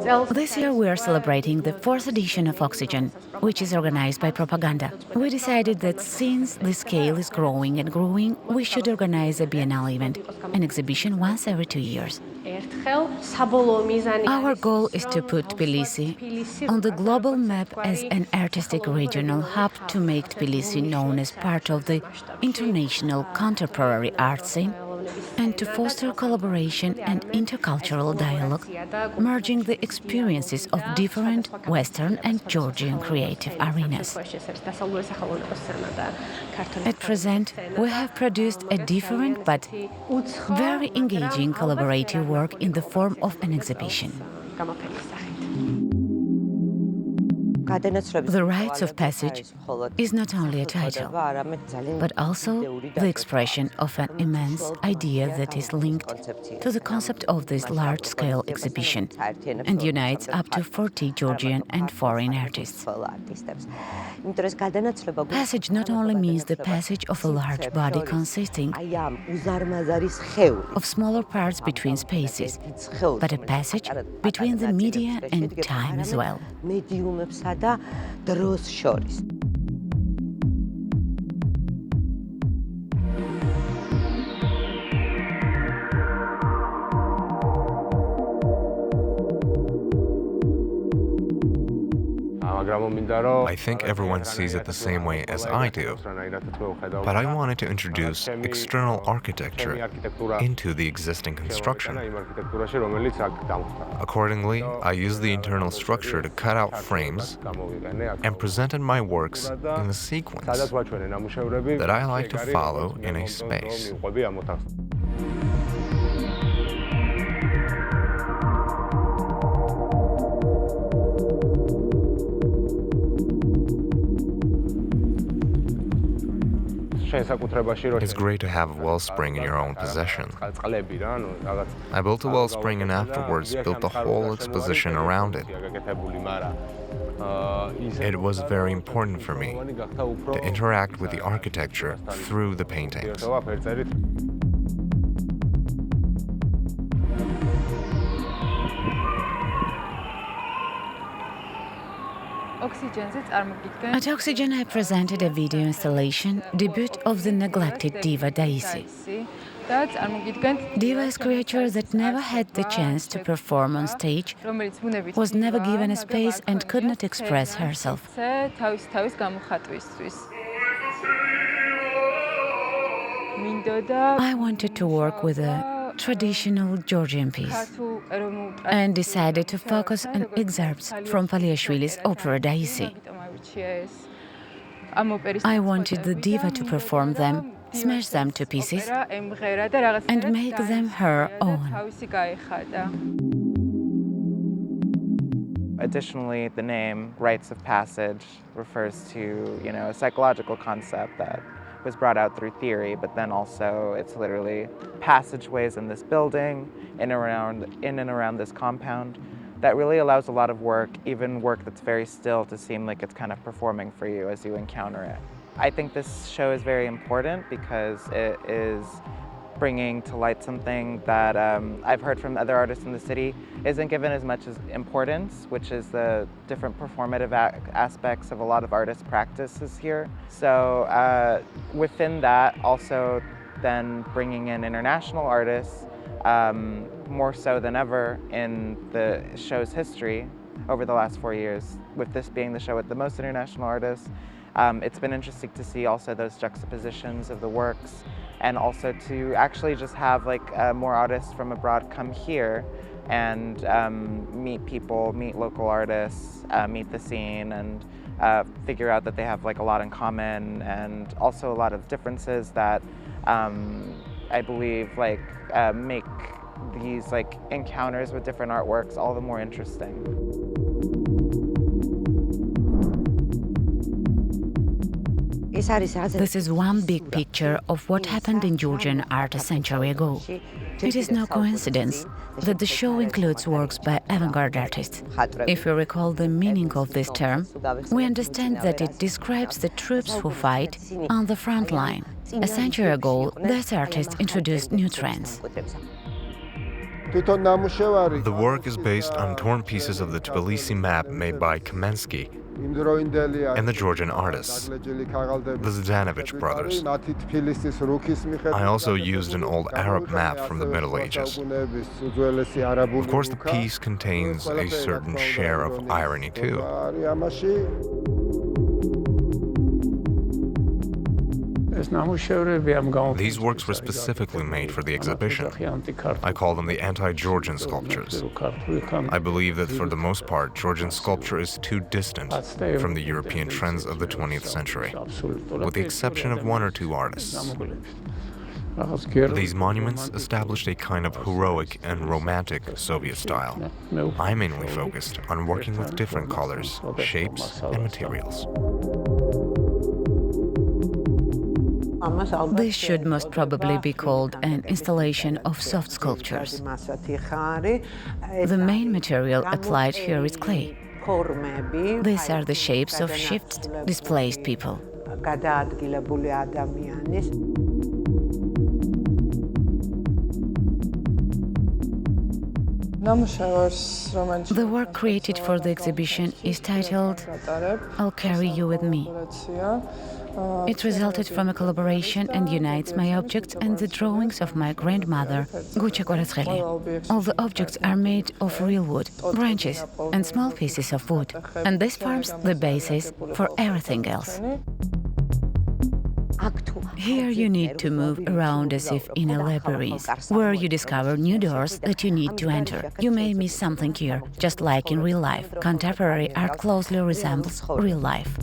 This year we are celebrating the fourth edition of Oxygen, which is organized by Propaganda. We decided that since the scale is growing and growing, we should organize a Biennial event, an exhibition once every 2 years. Our goal is to put Tbilisi on the global map as an artistic regional hub to make Tbilisi known as part of the international contemporary art scene and to foster collaboration and intercultural dialogue, merging the experiences of different Western and Georgian creative arenas. At present, we have produced a different but very engaging collaborative work in the form of an exhibition. The Rites of Passage is not only a title, but also the expression of an immense idea that is linked to the concept of this large-scale exhibition and unites up to 40 Georgian and foreign artists. Passage not only means the passage of a large body consisting of smaller parts between spaces, but a passage between the media and time as well. I think everyone sees it the same way as I do, but I wanted to introduce external architecture into the existing construction. Accordingly, I used the internal structure to cut out frames and presented my works in the sequence that I like to follow in a space. It's great to have a wellspring in your own possession. I built a wellspring and afterwards built the whole exposition around it. It was very important for me to interact with the architecture through the paintings. At Oxygen, I presented a video installation, debut of the neglected diva Daisy. Diva is a creature that never had the chance to perform on stage, was never given a space and could not express herself. I wanted to work with a traditional Georgian piece and decided to focus on excerpts from Paliashvili's opera Daisy. I wanted the diva to perform them, smash them to pieces, and make them her own. Additionally, the name Rites of Passage refers to, a psychological concept that was brought out through theory, but then also it's literally passageways in this building, in and around this compound, that really allows a lot of work, even work that's very still, to seem like it's kind of performing for you as you encounter it. I think this show is very important because it is bringing to light something that I've heard from other artists in the city isn't given as much importance, which is the different performative aspects of a lot of artist practices here. So within that, also then bringing in international artists, more so than ever in the show's history over the last 4 years, with this being the show with the most international artists. It's been interesting to see also those juxtapositions of the works, and also to actually just have more artists from abroad come here and meet people, meet local artists, meet the scene, and figure out that they have a lot in common, and also a lot of differences that I believe make these encounters with different artworks all the more interesting. This is one big picture of what happened in Georgian art a century ago. It is no coincidence that the show includes works by avant-garde artists. If we recall the meaning of this term, we understand that it describes the troops who fight on the front line. A century ago, these artists introduced new trends. The work is based on torn pieces of the Tbilisi map made by Kamensky and the Georgian artists, the Zdanovich brothers. I also used an old Arab map from the Middle Ages. Of course, the piece contains a certain share of irony, too. These works were specifically made for the exhibition. I call them the anti-Georgian sculptures. I believe that for the most part, Georgian sculpture is too distant from the European trends of the 20th century, with the exception of one or two artists. These monuments established a kind of heroic and romantic Soviet style. I mainly focused on working with different colors, shapes, and materials. This should most probably be called an installation of soft sculptures. The main material applied here is clay. These are the shapes of shifted, displaced people. The work created for the exhibition is titled "I'll Carry You With Me." It resulted from a collaboration and unites my objects and the drawings of my grandmother, Curated. All the objects are made of real wood, branches, and small pieces of wood, and this forms the basis for everything else. Here you need to move around as if in a labyrinth, where you discover new doors that you need to enter. You may miss something here, just like in real life. Contemporary art closely resembles real life.